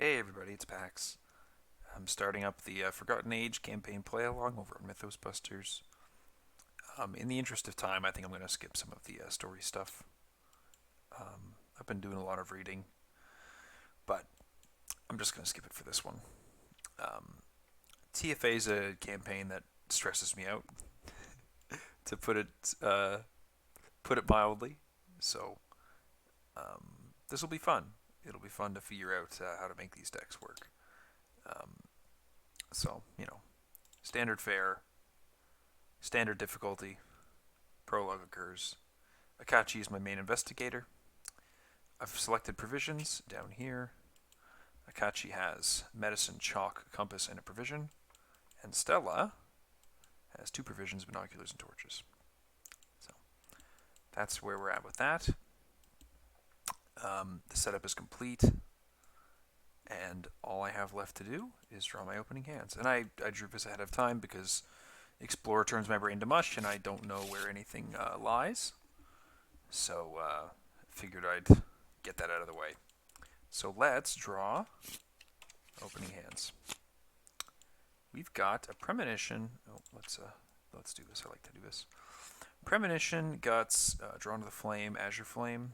Hey everybody, it's Pax. I'm starting up the Forgotten Age campaign play along over at Mythos Busters. In the interest of time, I think I'm going to skip some of the story stuff. I've been doing a lot of reading, but I'm just going to skip it for this one. TFA is a campaign that stresses me out, to put it mildly. So this will be fun. It'll be fun to figure out how to make these decks work. Um, so, standard fare, standard difficulty, prologue occurs. Akachi is my main investigator. I've selected provisions down here. Akachi has medicine, chalk, compass, and a provision. And Stella has 2 provisions, binoculars, and torches. So that's where we're at with that. The setup is complete. And all I have left to do is draw my opening hands. And I drew this ahead of time because Explorer turns my brain to mush and I don't know where anything lies. So figured I'd get that out of the way. So let's draw opening hands. We've got a premonition. Oh, let's do this. I like to do this. Premonition, guts, drawn to the flame, Azure Flame.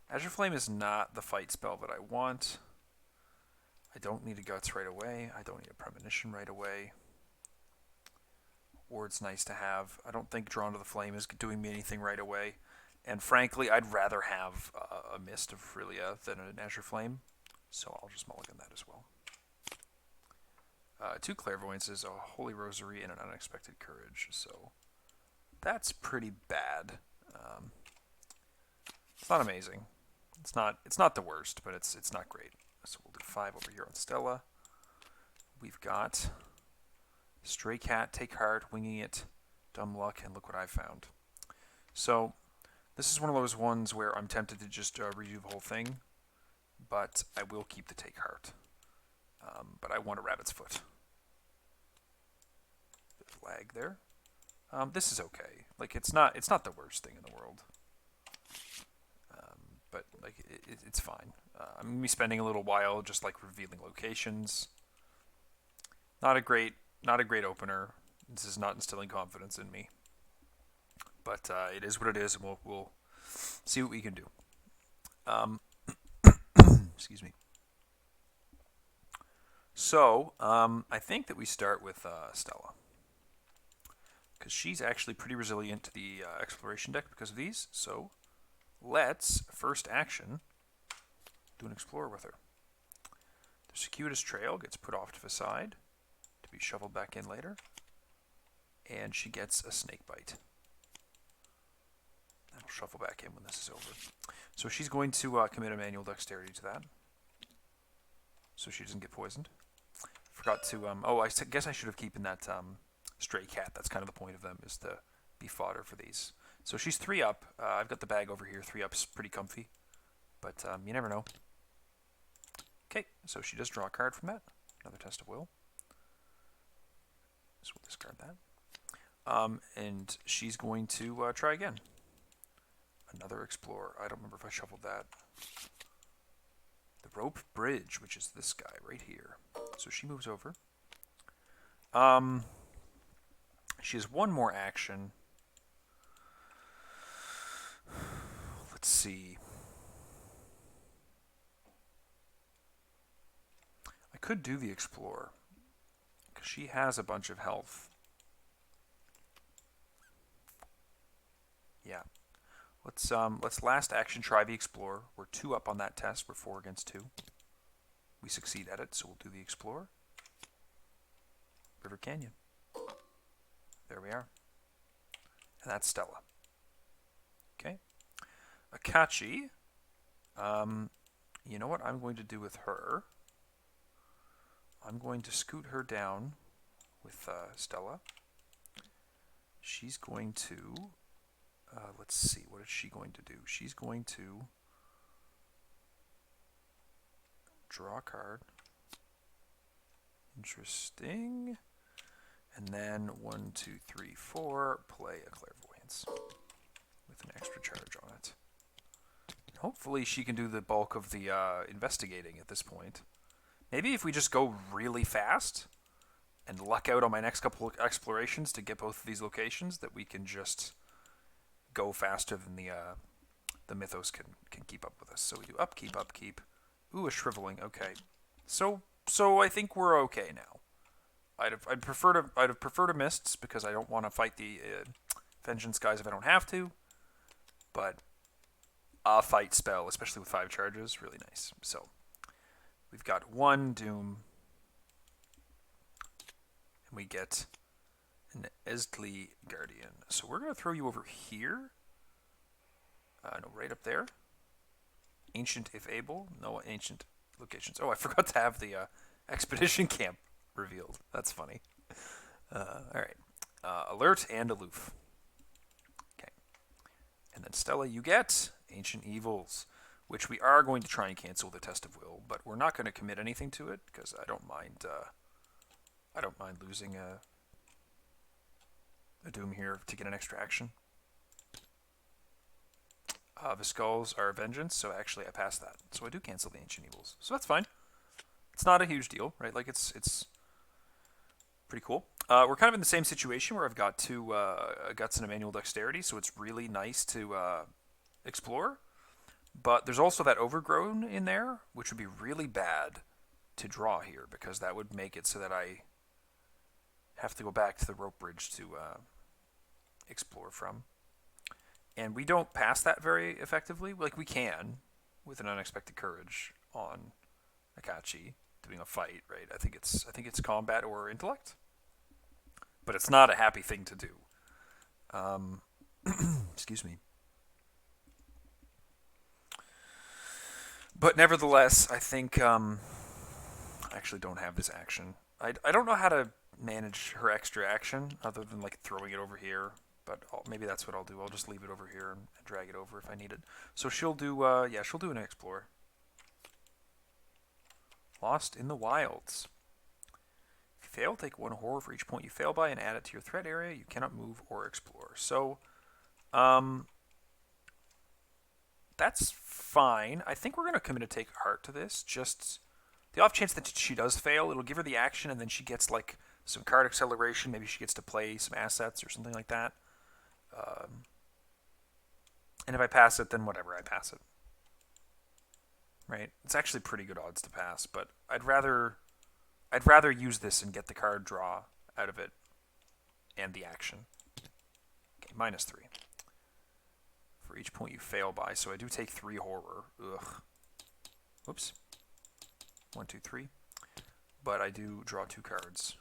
Azure Flame is not the fight spell that I want. I don't need a guts right away. I don't need a premonition right away. Ward's nice to have. I don't think drawn to the flame is doing me anything right away. And frankly, I'd rather have a Mist of Frelia than an Azure Flame. So I'll just mulligan that as well. 2 clairvoyances, a Holy Rosary, and an Unexpected Courage. So that's pretty bad. It's not amazing. It's not the worst, but it's not great. So we'll do 5 over here on Stella. We've got Stray Cat, Take Heart, Winging It, Dumb Luck, and look what I found. So this is one of those ones where I'm tempted to just redo the whole thing, but I will keep the Take Heart. But I want a Rabbit's Foot. There's lag there. This is okay. Like it's not the worst thing in the world. But like it's fine. I'm gonna be spending a little while just like revealing locations. Not a great opener. This is not instilling confidence in me. But it is what it is, and we'll see what we can do. Excuse me. So I think that we start with Stella, because she's actually pretty resilient to the exploration deck because of these. So let's, first action, do an Explorer with her. The circuitous trail gets put off to the side to be shoveled back in later. And she gets a Snake Bite. That'll shuffle back in when this is over. So she's going to commit a manual dexterity to that, so she doesn't get poisoned. Forgot to, I guess I should have kept that Stray Cat. That's kind of the point of them, is to be fodder for these. So she's 3 up. I've got the bag over here. 3 up's pretty comfy, but you never know. Okay, so she does draw a card from that. Another Test of Will. So we'll discard that. And she's going to try again. Another Explorer. I don't remember if I shuffled that. The Rope Bridge, which is this guy right here. So she moves over. She has 1 more action. Let's see. I could do the Explorer, because she has a bunch of health. Yeah. Let's last action try the Explorer. We're 2 up on that test. We're 4 against 2. We succeed at it, so we'll do the Explorer. River Canyon. There we are. And that's Stella. Okay. Akachi. You know what I'm going to do with her? I'm going to scoot her down with Stella. She's going to... let's see, what is she going to do? She's going to draw a card. Interesting. And then 1, 2, 3, 4, play a Clairvoyance with an extra charge on it. Hopefully she can do the bulk of the investigating at this point. Maybe if we just go really fast and luck out on my next couple of explorations to get both of these locations, that we can just go faster than the Mythos can keep up with us. So we do upkeep, upkeep. Ooh, a shriveling. Okay, so I think we're okay now. I'd prefer to mists because I don't want to fight the vengeance guys if I don't have to. But a fight spell, especially with 5 charges, really nice. So we've got 1 doom, and we get an Esdli Guardian. So we're gonna throw you over here. No, right up there. Ancient if able. No ancient locations. Oh, I forgot to have the expedition camp revealed. That's funny. Alright. Alert and aloof. Okay. And then Stella, you get Ancient Evils, which we are going to try and cancel with a Test of Will, but we're not going to commit anything to it, because I don't mind losing a Doom here to get an extra action. The Skulls are Vengeance, so actually I passed that. So I do cancel the Ancient Evils. So that's fine. It's not a huge deal, right? Like, it's pretty cool. We're kind of in the same situation where I've got 2 Guts and a Manual Dexterity, so it's really nice to explore. But there's also that Overgrown in there, which would be really bad to draw here, because that would make it so that I have to go back to the Rope Bridge to explore from. And we don't pass that very effectively. Like, we can with an Unexpected Courage on Akachi doing a fight, right? I think it's combat or intellect, but it's not a happy thing to do. Excuse me. But nevertheless, I think I actually don't have this action. I don't know how to manage her extra action other than like throwing it over here. But maybe that's what I'll do. I'll just leave it over here and drag it over if I need it. So she'll do, she'll do an Explore. Lost in the Wilds. If you fail, take 1 horror for each point you fail by and add it to your threat area. You cannot move or explore. So, that's fine. I think we're going to commit a Take Heart to this. Just the off chance that she does fail, it'll give her the action, and then she gets like some card acceleration. Maybe she gets to play some assets or something like that. And if I pass it, then whatever, I pass it. Right? It's actually pretty good odds to pass, but I'd rather use this and get the card draw out of it and the action. Okay, -3 for each point you fail by. So I do take 3 horror. Ugh. Whoops. 1, 2, 3. But I do draw 2 cards.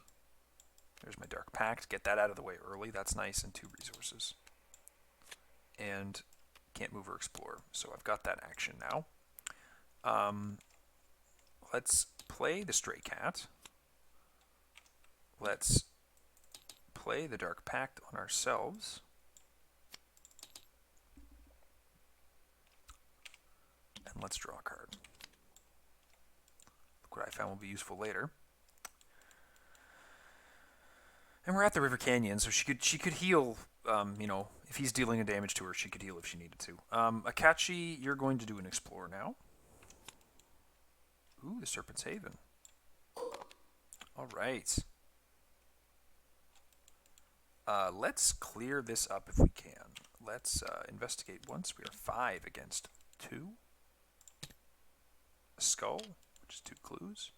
There's my Dark Pact. Get that out of the way early. That's nice. And 2 resources. And can't move or explore. So I've got that action now. Let's play the Stray Cat. Let's play the Dark Pact on ourselves. And let's draw a card. Look what I found will be useful later. And we're at the River Canyon, so she could heal, if he's dealing a damage to her, she could heal if she needed to. Akachi, you're going to do an Explore now. Ooh, the Serpent's Haven. All right. Let's clear this up if we can. Let's investigate once. We are 5 against 2. A skull, which is 2 clues.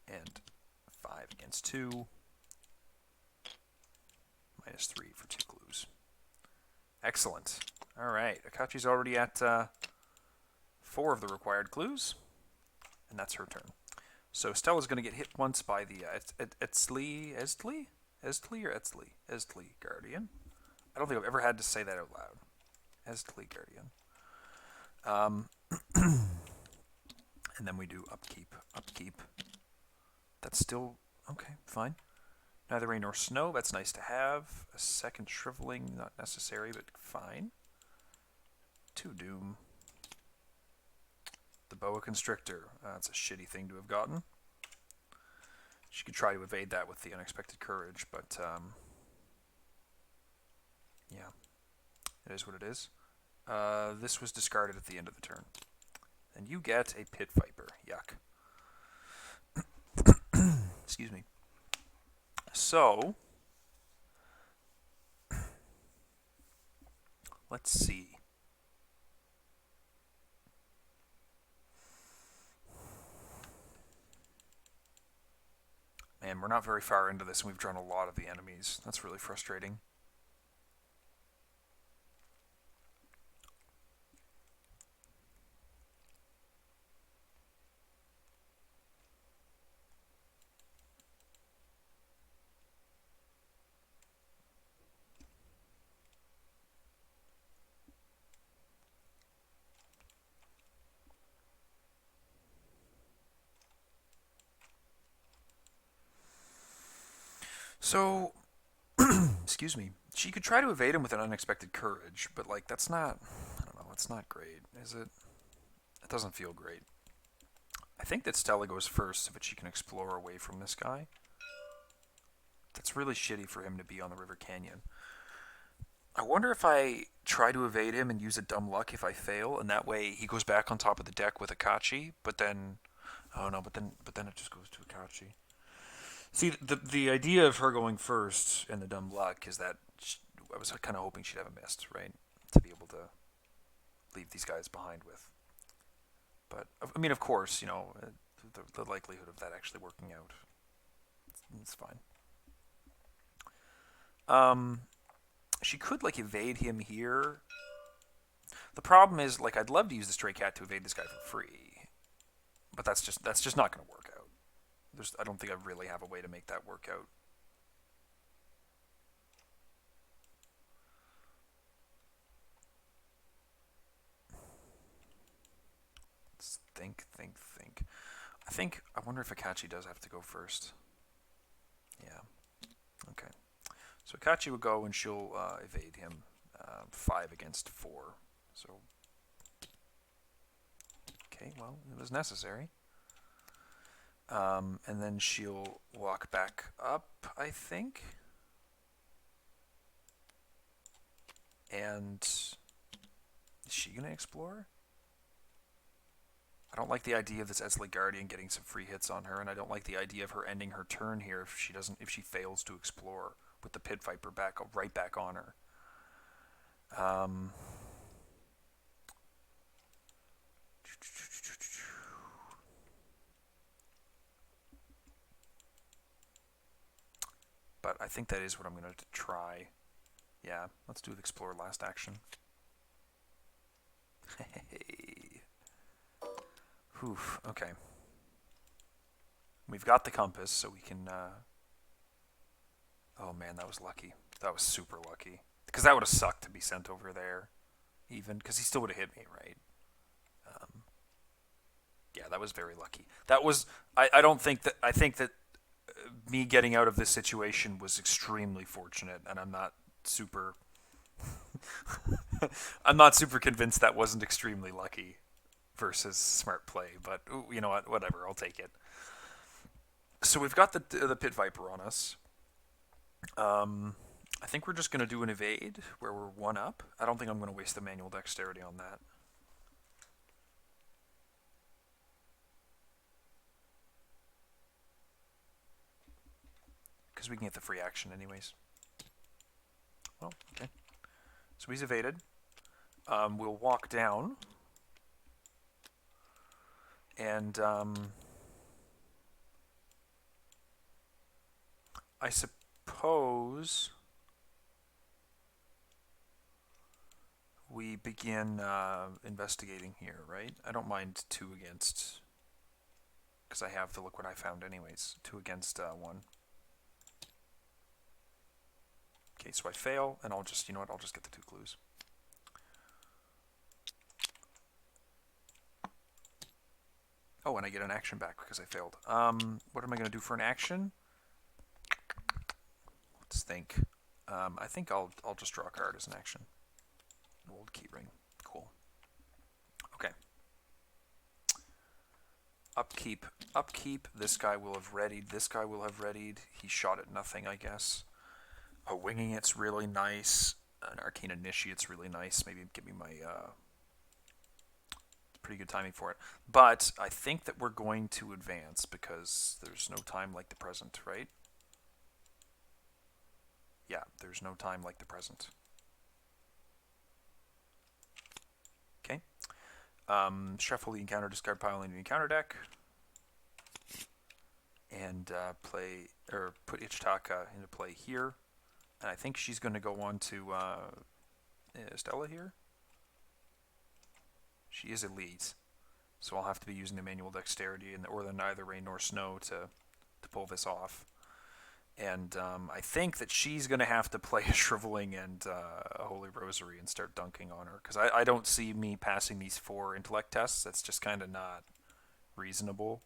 And 5 against 2. -3 for 2 clues. Excellent. All right. Akachi's already at 4 of the required clues. And that's her turn. So Stella's going to get hit once by the Esdli Guardian. I don't think I've ever had to say that out loud. Esdli Guardian. And then we do upkeep. That's still okay, fine. Neither rain nor snow, that's nice to have. A second shriveling, not necessary, but fine. 2 doom. The Boa Constrictor. That's a shitty thing to have gotten. She could try to evade that with the Unexpected Courage, but yeah. It is what it is. This was discarded at the end of the turn. And you get a Pit Viper. Yuck. Excuse me. So, let's see. Man, we're not very far into this, and we've drawn a lot of the enemies. That's really frustrating. So, excuse me. She could try to evade him with an unexpected courage, but like that's not. I don't know. It's not great, is it? It doesn't feel great. I think that Stella goes first so that she can explore away from this guy. That's really shitty for him to be on the River Canyon. I wonder if I try to evade him and use a dumb luck if I fail, and that way he goes back on top of the deck with Akachi, but then. Oh no, but then it just goes to Akachi. See, the idea of her going first and the dumb luck is that I was kind of hoping she'd have a mist, right? To be able to leave these guys behind with. But, I mean, of course, you know, the likelihood of that actually working out, it's fine. She could, like, evade him here. The problem is, like, I'd love to use the stray cat to evade this guy for free. But that's just not going to work out. I don't think I really have a way to make that work out. Let's think. I wonder if Akachi does have to go first. Yeah. Okay. So Akachi will go and she'll evade him. 5 against 4. So. Okay, well, it was necessary. And then she'll walk back up, I think. And is she going to explore? I don't like the idea of this Esley Guardian getting some free hits on her, and I don't like the idea of her ending her turn here if she fails to explore with the Pit Viper right back on her. But I think that is what I'm going to try. Yeah, let's do the Explore last action. Hey. Whew, okay. We've got the compass, so we can... Oh man, that was lucky. That was super lucky. Because that would have sucked to be sent over there, even. Because he still would have hit me, right? Yeah, that was very lucky. That was... I don't think that... I think that me getting out of this situation was extremely fortunate, and I'm not super... I'm not super convinced that wasn't extremely lucky versus smart play, but you know what? Whatever, I'll take it. So we've got the Pit Viper on us. I think we're just going to do an evade where we're 1 up. I don't think I'm going to waste the manual dexterity on that. Because we can get the free action anyways. Well, okay. So he's evaded. We'll walk down. And I suppose we begin investigating here, right? I don't mind 2 against, because I have the look what I found anyways. 2 against 1. Okay, so I fail, and I'll just, you know what, I'll just get the 2 clues. Oh, and I get an action back because I failed. What am I going to do for an action? Let's think. I think I'll just draw a card as an action. Old keyring. Cool. Okay. Upkeep. This guy will have readied. This guy will have readied. He shot at nothing, I guess. Winging it's really nice. An Arcane Initiate's really nice. Maybe give me my pretty good timing for it. But I think that we're going to advance because there's no time like the present, right? Yeah, there's no time like the present. Okay. Shuffle the encounter, discard pile into the encounter deck, and play or put Ichitaka into play here. And I think she's going to go on to Stella here. She is elite, so I'll have to be using the manual dexterity or the neither rain nor snow to pull this off. And I think that she's going to have to play a Shriveling and a Holy Rosary and start dunking on her. Because I don't see me passing these 4 intellect tests. That's just kind of not reasonable.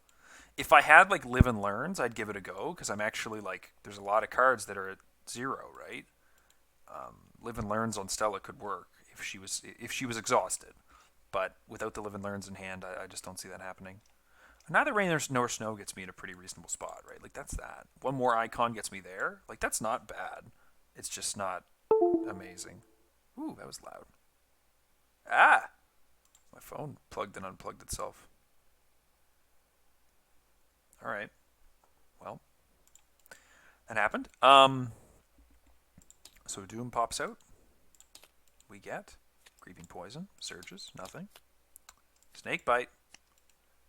If I had, like, Live and Learns, I'd give it a go. Because I'm actually, like, there's a lot of cards that are at 0, right? Live and Learns on Stella could work if she was exhausted. But without the Live and Learns in hand, I just don't see that happening. Neither rain nor snow gets me in a pretty reasonable spot, right? Like, that's that. One more icon gets me there. Like, that's not bad. It's just not amazing. Ooh, that was loud. Ah! My phone plugged and unplugged itself. All right. Well, that happened. So Doom pops out. We get Creeping Poison, Surges, nothing. Snake Bite.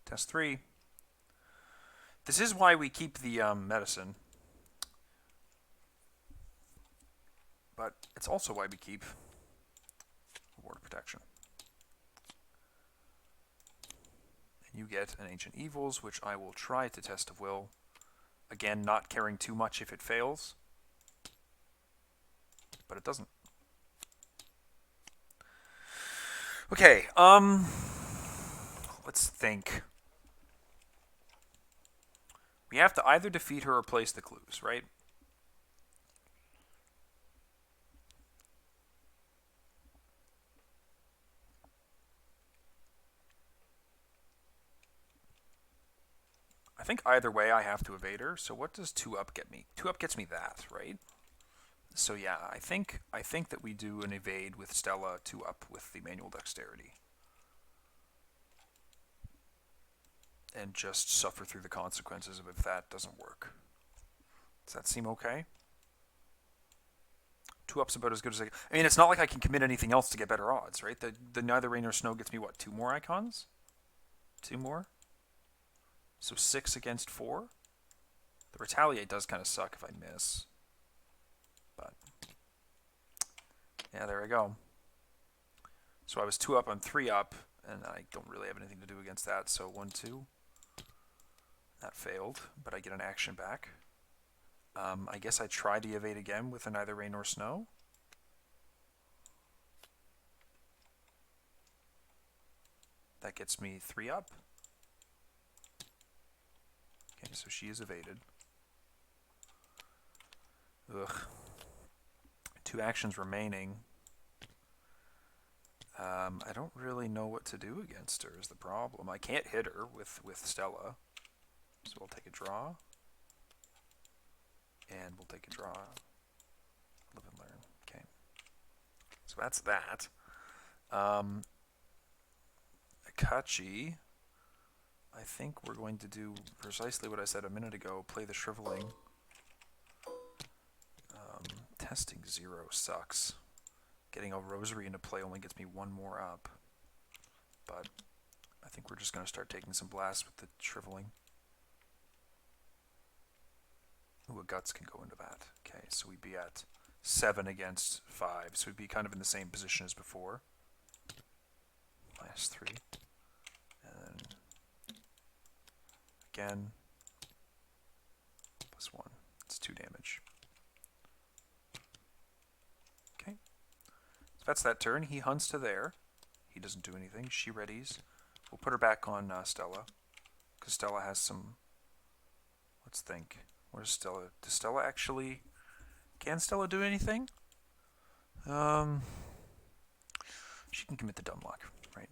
Test 3. This is why we keep the medicine. But it's also why we keep Ward of Protection. And you get an Ancient Evils, which I will try to Test of Will. Again, not caring too much if it fails. But it doesn't. Okay, let's think. We have to either defeat her or place the clues, right? I think either way I have to evade her. So what does 2-up get me? 2-up gets me that, right? So yeah, I think that we do an evade with Stella 2-up with the manual dexterity. And just suffer through the consequences of if that doesn't work. Does that seem okay? 2-up's about as good as I mean, it's not like I can commit anything else to get better odds, right? The neither rain nor snow gets me, what, 2 more icons? 2 more? So 6 against 4? The retaliate does kind of suck if I miss. But, yeah, there I go. So I was 2-up, I'm 3-up, and I don't really have anything to do against that. So 1, 2. That failed, but I get an action back. I guess I try the evade again with a neither rain nor snow. That gets me 3-up. Okay, so she is evaded. Ugh. 2 actions remaining. I don't really know what to do against her is the problem. I can't hit her with Stella. So we'll take a draw. And we'll take a draw. Live and Learn. Okay. So that's that. Akachi. I think we're going to do precisely what I said a minute ago. Play the Shriveling. Testing 0 sucks. Getting a Rosary into play only gets me 1 more up. But I think we're just going to start taking some blasts with the Shriveling. Ooh, a Guts can go into that. Okay, so we'd be at 7 against 5. So we'd be kind of in the same position as before. -3. And then again, +1. It's 2 damage. Okay. So that's that turn. He hunts to there. He doesn't do anything. She readies. We'll put her back on Stella. Because Stella has some... Let's think. Where's Stella? Does Stella actually... Can Stella do anything? She can commit the dumb luck, right?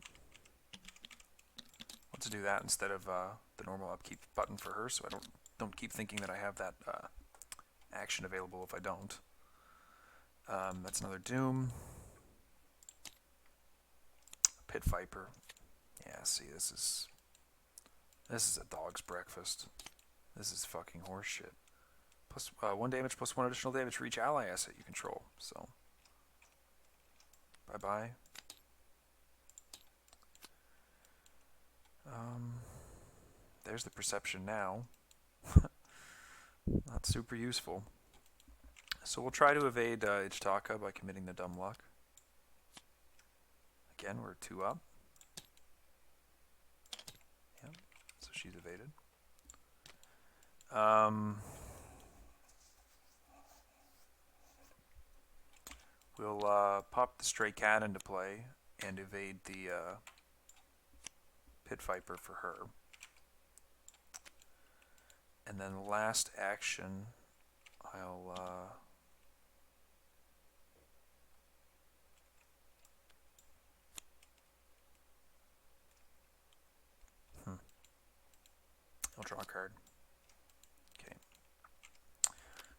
Let's do that instead of the normal upkeep button for her, so I don't keep thinking that I have that action available if I don't. That's another Doom. Pit Viper. Yeah, see, this is a dog's breakfast. This is fucking horseshit. Plus 1 damage plus 1 additional damage for each ally asset you control. So, bye bye. There's the perception now. Not super useful. So we'll try to evade Ichtaka by committing the dumb luck. Again, we're 2 up. Yep, so she's evaded. We'll pop the stray cat into play and evade the Pit Viper for her. And then last action, I'll draw a card. Okay.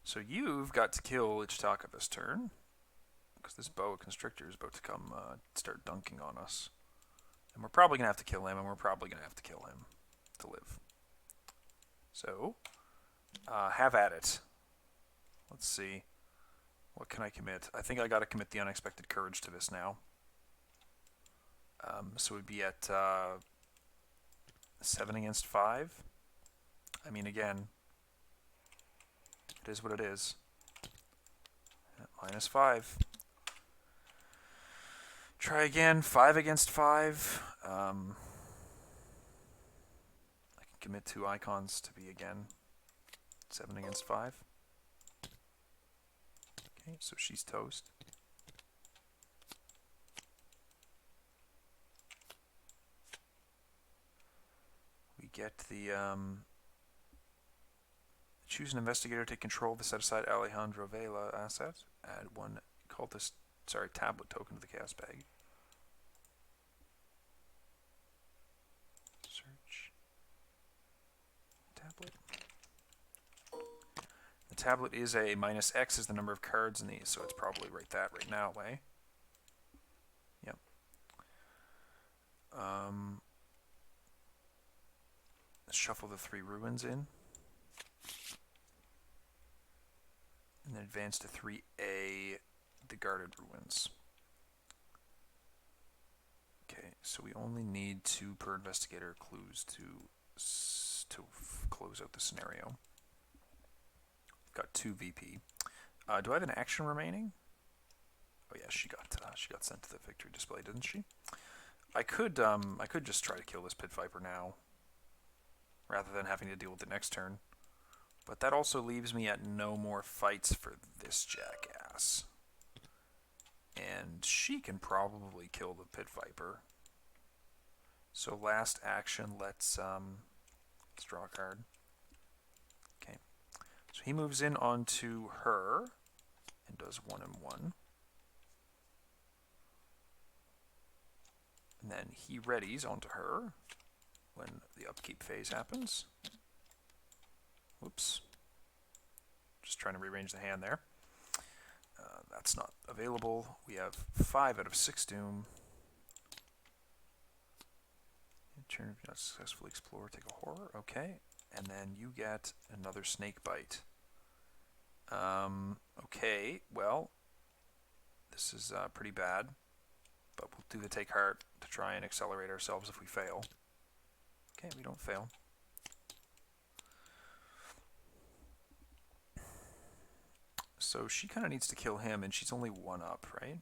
So you've got to kill Ichtaka this turn, because this boa constrictor is about to come start dunking on us. And we're probably going to have to kill him, and we're probably going to have to kill him to live. So, have at it. Let's see. What can I commit? I think I got to commit the unexpected courage to this now. So we'd be at 7 against 5. I mean, again, it is what it is. -5. Try again. 5 against 5. I can commit 2 icons to be again 7 against 5. Okay, so she's toast. We get the choose an investigator to take control of the set-aside Alejandro Vela asset. Add 1 cultist, tablet token to the chaos bag. Search. Tablet. The tablet is a -X is the number of cards in these, so it's probably right now way. Yep. Let's shuffle the 3 ruins in. And then advance to 3A, the guarded ruins. Okay, so we only need 2 per investigator clues to close out the scenario. Got 2 VP. Do I have an action remaining? Oh yeah, she got sent to the victory display, didn't she? I could just try to kill this Pit Viper now, rather than having to deal with it next turn. But that also leaves me at no more fights for this jackass. And she can probably kill the Pit Viper. So last action, let's draw a card. Okay. So he moves in onto her and does 1 and 1. And then he readies onto her when the upkeep phase happens. Whoops. Just trying to rearrange the hand there. That's not available. We have 5 out of 6 Doom. Turn if you not successfully explore, take a horror. Okay. And then you get another snake bite. Okay, well, this is pretty bad. But we'll do the take heart to try and accelerate ourselves if we fail. Okay, we don't fail. So she kind of needs to kill him, and she's only 1 up, right?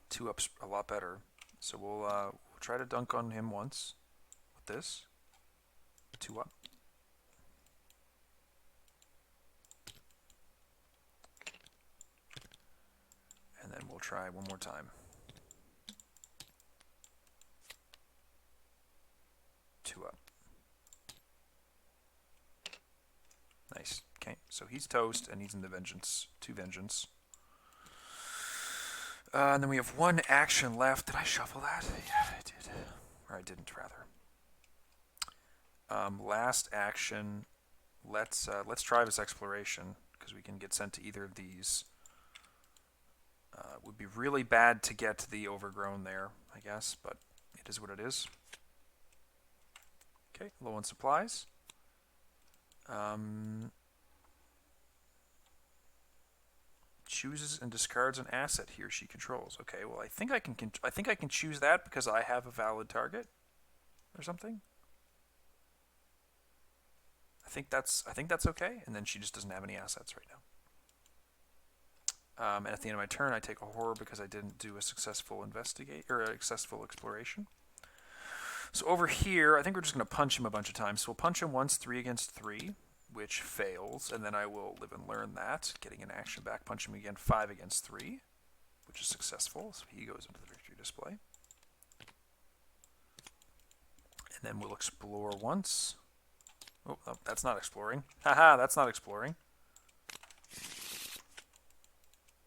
2 up's a lot better. So we'll try to dunk on him once with this. 2 up. And then we'll try one more time. 2 up. Nice. Okay, so he's toast, and he's in the vengeance. 2 vengeance. And then we have 1 action left. Did I shuffle that? Yeah, I did. Or I didn't, rather. Last action. Let's try this exploration, because we can get sent to either of these. Would be really bad to get the overgrown there, I guess, but it is what it is. Okay, low on supplies. Chooses and discards an asset he or she controls. Okay, well I think I can choose that because I have a valid target or something. I think that's okay, and then she just doesn't have any assets right now. And at the end of my turn, I take a horror because I didn't do a successful investigate or a successful exploration. So over here, I think we're just going to punch him a bunch of times. So we'll punch him once, 3 against 3, which fails, and then I will live and learn that, getting an action back. Punch him again, 5 against 3, which is successful. So he goes into the victory display. And then we'll explore once. Oh, no, that's not exploring. Haha, that's not exploring.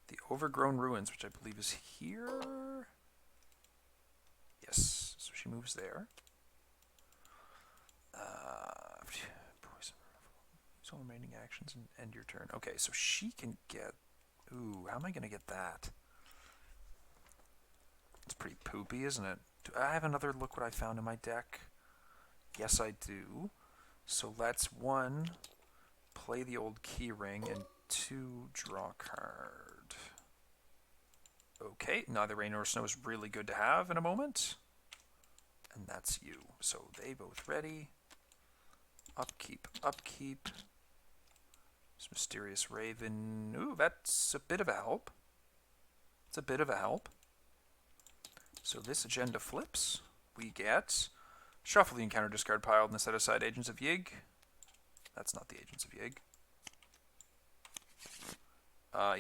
The Overgrown Ruins, which I believe is here. Yes, so she moves there. Poison. Use all remaining actions and end your turn. Okay, so she can get... Ooh, how am I going to get that? It's pretty poopy, isn't it? Do I have another look what I found in my deck? Yes, I do. So let's 1, play the old key ring, and 2, draw a card. Okay, neither rain nor snow is really good to have in a moment. And that's you. So they both ready. Upkeep, upkeep. This Mysterious Raven. Ooh, that's a bit of a help. It's a bit of a help. So this agenda flips. We get shuffle the encounter discard pile and set aside Agents of Yig. That's not the Agents of Yig.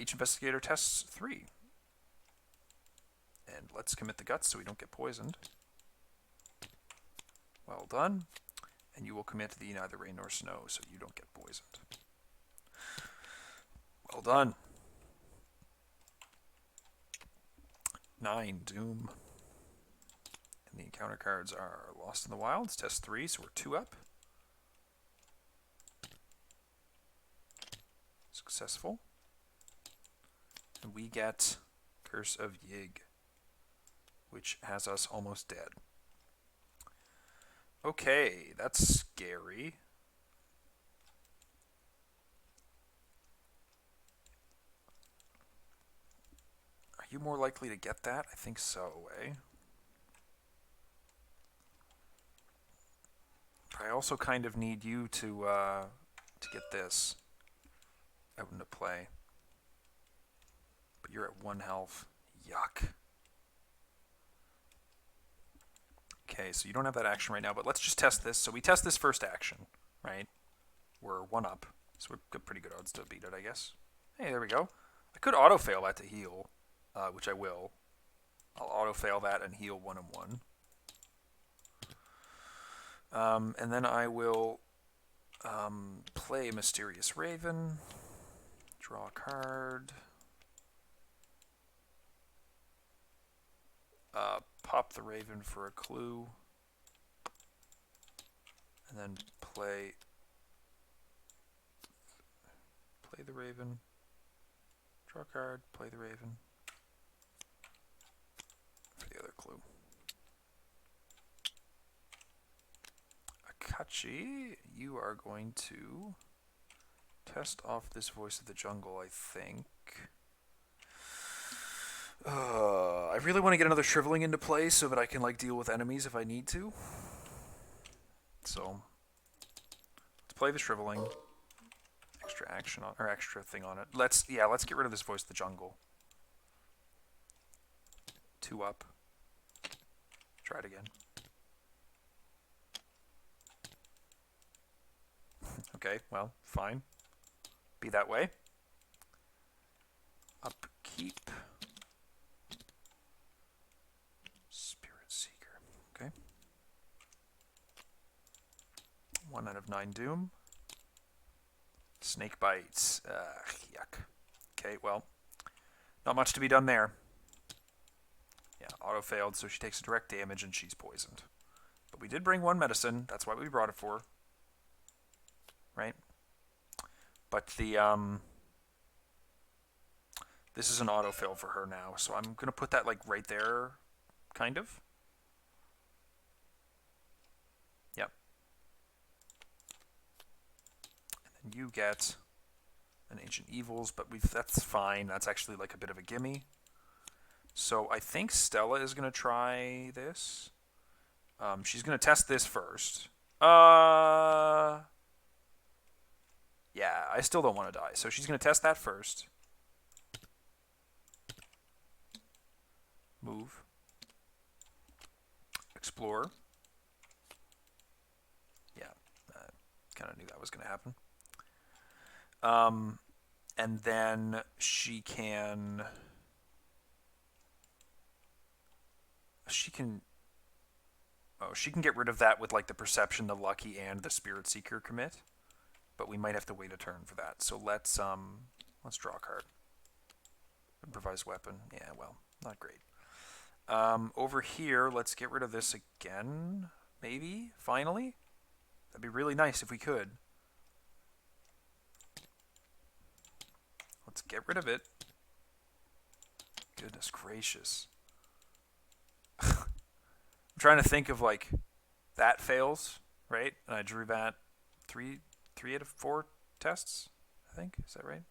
Each investigator tests 3. And let's commit the guts so we don't get poisoned. Well done. And you will commit the neither rain nor snow so you don't get poisoned. Well done. 9 doom. And the encounter cards are Lost in the Wilds, test 3, so we're 2 up. Successful. And we get Curse of Yig, which has us almost dead. Okay, that's scary. Are you more likely to get that? I think so, eh? But I also kind of need you to get this out into play. But you're at 1 health. Yuck. Okay, so you don't have that action right now, but let's just test this. So we test this first action, right? We're 1 up, so we've got pretty good odds to beat it, I guess. Hey, there we go. I could auto-fail that to heal, which I will. I'll auto-fail that and heal 1 and 1. And then I will play Mysterious Raven, draw a card, pop the Raven for a clue, and then play the Raven, draw a card, play the Raven for the other clue. Akachi, you are going to test off this Voice of the Jungle, I think. I really want to get another Shriveling into play so that I can like deal with enemies if I need to. So let's play the Shriveling. Extra action on, or extra thing on it. Let's get rid of this Voice of the Jungle. 2 up. Try it again. Okay, well, fine. Be that way. Upkeep. Spirit Seeker. Okay. 1 out of 9 doom. Snake bites. Yuck. Okay, well, not much to be done there. Yeah, auto failed, so she takes direct damage and she's poisoned. But we did bring 1 medicine. That's why we brought it for. Right? But the This is an autofill for her now, so I'm going to put that like right there, kind of. Yep. And then you get an Ancient Evils, but that's fine. That's actually like a bit of a gimme. So I think Stella is going to try this. She's going to test this first. Yeah, I still don't want to die. So she's going to test that first. Move. Explore. Yeah, I kind of knew that was going to happen. And then she can get rid of that with like the Perception, the Lucky, and the Spirit Seeker commit. But we might have to wait a turn for that. So let's draw a card. Improvised weapon. Yeah, well, not great. Over here, let's get rid of this again. Maybe, finally. That'd be really nice if we could. Let's get rid of it. Goodness gracious. I'm trying to think of like that fails, right? And I drew that three out of 4 tests, I think. Is that right?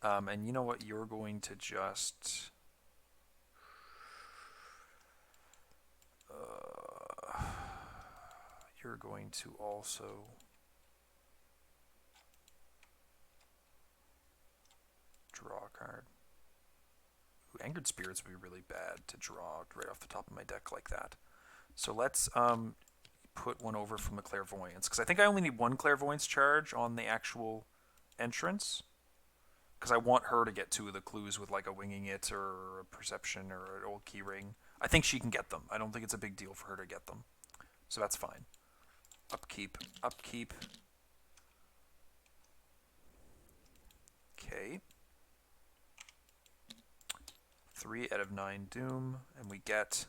And you know what? You're going to just you're going to also draw a card. Ooh, Angered Spirits would be really bad to draw right off the top of my deck like that. So let's put one over from the Clairvoyance, because I think I only need 1 Clairvoyance charge on the actual entrance, because I want her to get 2 of the clues with like a Winging It or a Perception or an old Keyring. I think she can get them. I don't think it's a big deal for her to get them. So that's fine. Upkeep. Okay. 3 out of 9 Doom, and we get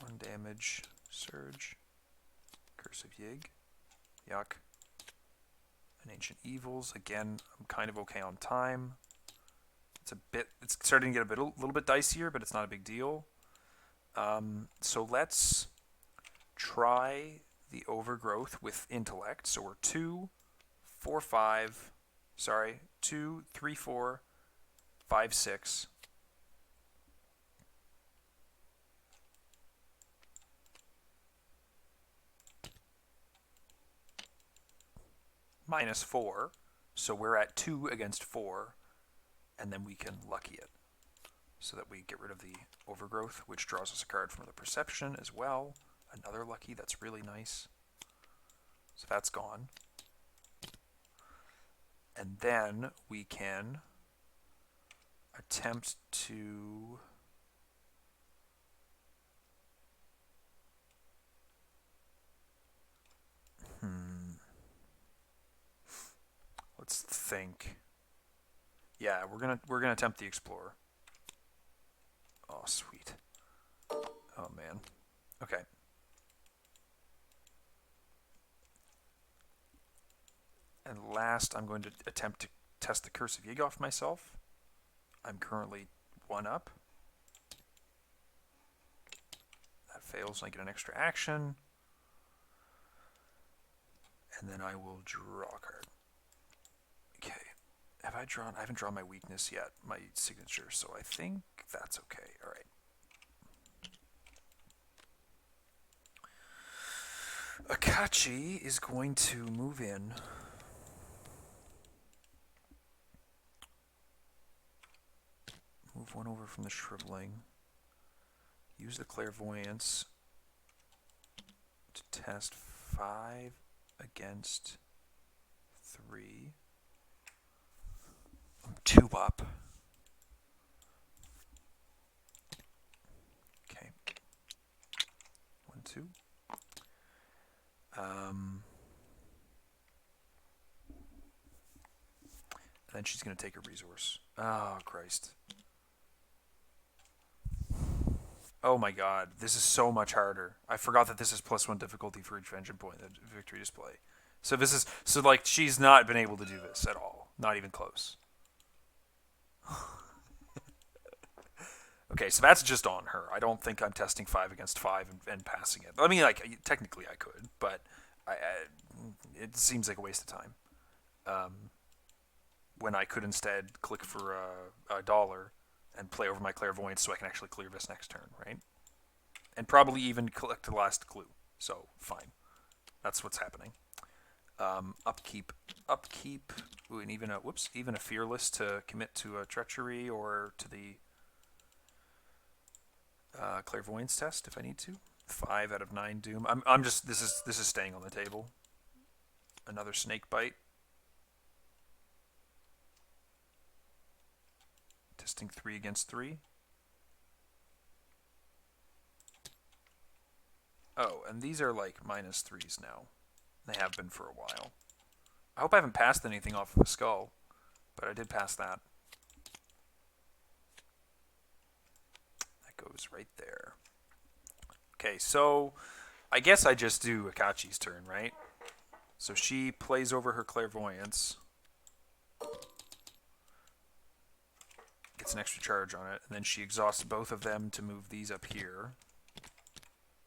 1 damage, Surge, Curse of Yig, Yuck, an Ancient Evils. Again, I'm kind of okay on time. It's starting to get a little bit dicier, but it's not a big deal. So let's try the Overgrowth with Intellect. So we're 2, 3, 4, 5, 6. -4, so we're at 2 against 4, and then we can Lucky it, so that we get rid of the Overgrowth, which draws us a card from the Perception as well. Another Lucky, that's really nice. So that's gone. And then we can attempt to let's think. Yeah, we're gonna attempt the Explorer. Oh, sweet. Oh man. Okay. And last, I'm going to attempt to test the Curse of Yig off myself. I'm currently 1 up. That fails, and I get an extra action. And then I will draw a card. Okay. I haven't drawn my weakness yet, my signature, so I think that's okay. All right. Akachi is going to move in. Move 1 over from the Shriveling. Use the Clairvoyance to test 5 against 3. I'm 2 up. Okay. 1, 2. And then she's going to take a resource. Oh, Christ. Oh my god, this is so much harder. I forgot that this is +1 difficulty for each vengeance point, the victory display. So like she's not been able to do this at all. Not even close. Okay, so that's just on her. I don't think I'm testing 5 against 5 and passing it. I mean, like, technically I could, but it seems like a waste of time. Um, when I could instead click for a dollar and play over my clairvoyance so I can actually clear this next turn, right? And probably even collect the last clue. So, fine. That's what's happening. Upkeep. Ooh, and even a fearless to commit to a treachery or to the clairvoyance test if I need to. 5 out of 9 doom. I'm just this is staying on the table. Another snake bite. Testing 3 against 3. Oh, and these are like -3s now. They have been for a while. I hope I haven't passed anything off of a skull, but I did pass that. That goes right there. Okay, so I guess I just do Akachi's turn, right? So she plays over her clairvoyance, gets an extra charge on it, and then she exhausts both of them to move these up here.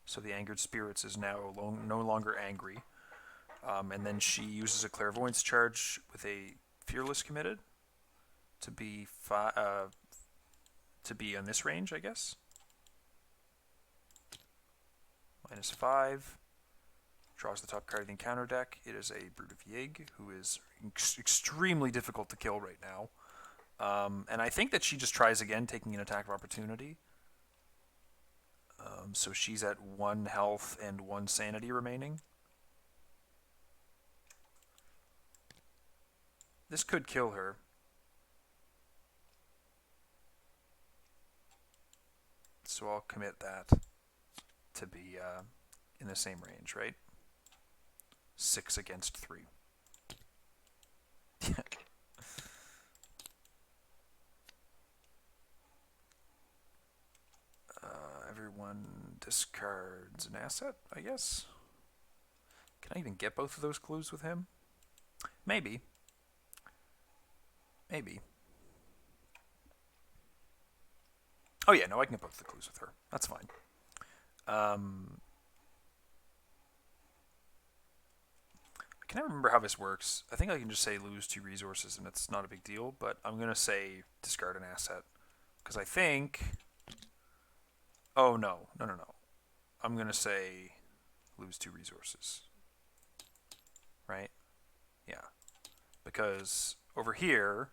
So the Angered Spirits is now no longer angry. And then she uses a clairvoyance charge with a fearless committed to be in this range, I guess. -5. Draws the top card of the encounter deck. It is a Brood of Yig, who is extremely difficult to kill right now. And I think that she just tries again, taking an attack of opportunity. So she's at 1 health and 1 sanity remaining. This could kill her. So I'll commit that to be in the same range, right? 6 against 3. Everyone discards an asset, I guess. Can I even get both of those clues with him? Maybe. Maybe. Oh yeah, no, I can get both the clues with her. That's fine. I can never remember how this works. I think I can just say lose 2 resources and it's not a big deal, but I'm going to say discard an asset. Because I think... Oh, no. No. I'm going to say lose 2 resources. Right? Yeah. Because over here...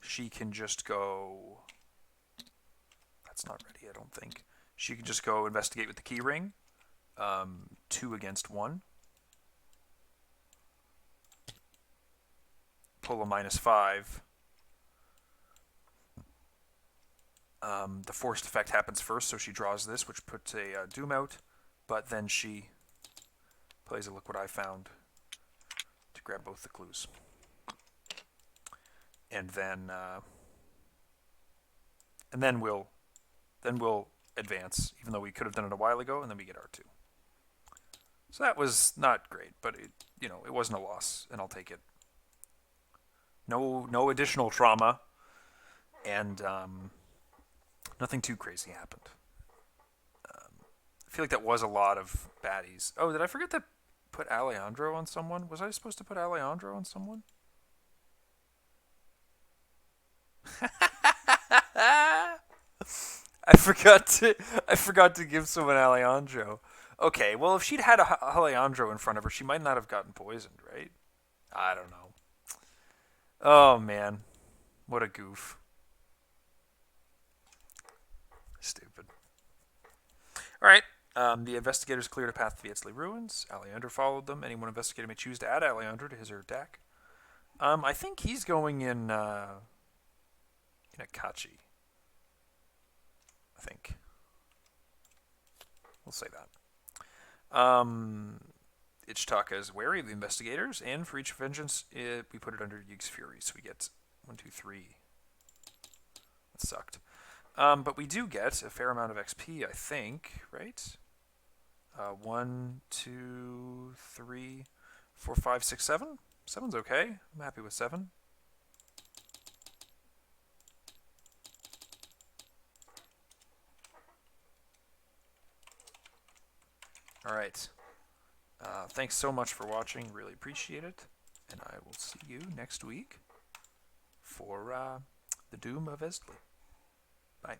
she can just go... That's not ready, I don't think. She can just go investigate with the key ring. 2 against 1. Pull a -5. The forced effect happens first, so she draws this, which puts a doom out. But then she plays a look what I found to grab both the clues. And then we'll advance, even though we could have done it a while ago, and then we get R2. So that was not great, but it wasn't a loss, and I'll take it. No additional trauma, and nothing too crazy happened. I feel like that was a lot of baddies. Oh, did I forget to put Alejandro on someone? Was I supposed to put Alejandro on someone? I forgot to give someone Alejandro. Okay, well, if she'd had a Alejandro in front of her, she might not have gotten poisoned, right? I don't know. Oh, man. What a goof. Stupid. Alright. The investigators cleared a path to the Etzli ruins. Alejandro followed them. Anyone investigator may choose to add Alejandro to his or her deck. I think he's going in Akachi. I think. We'll say that. Ichitaka is wary of the investigators, and for each vengeance, we put it under Yig's Fury, so we get 1, 2, 3. That sucked. But we do get a fair amount of XP, I think, right? 1, 2, 3. 4, 5, 6, 7. 7's okay. I'm happy with 7. Alright. Thanks so much for watching. Really appreciate it. And I will see you next week for the Doom of Estley. Bye.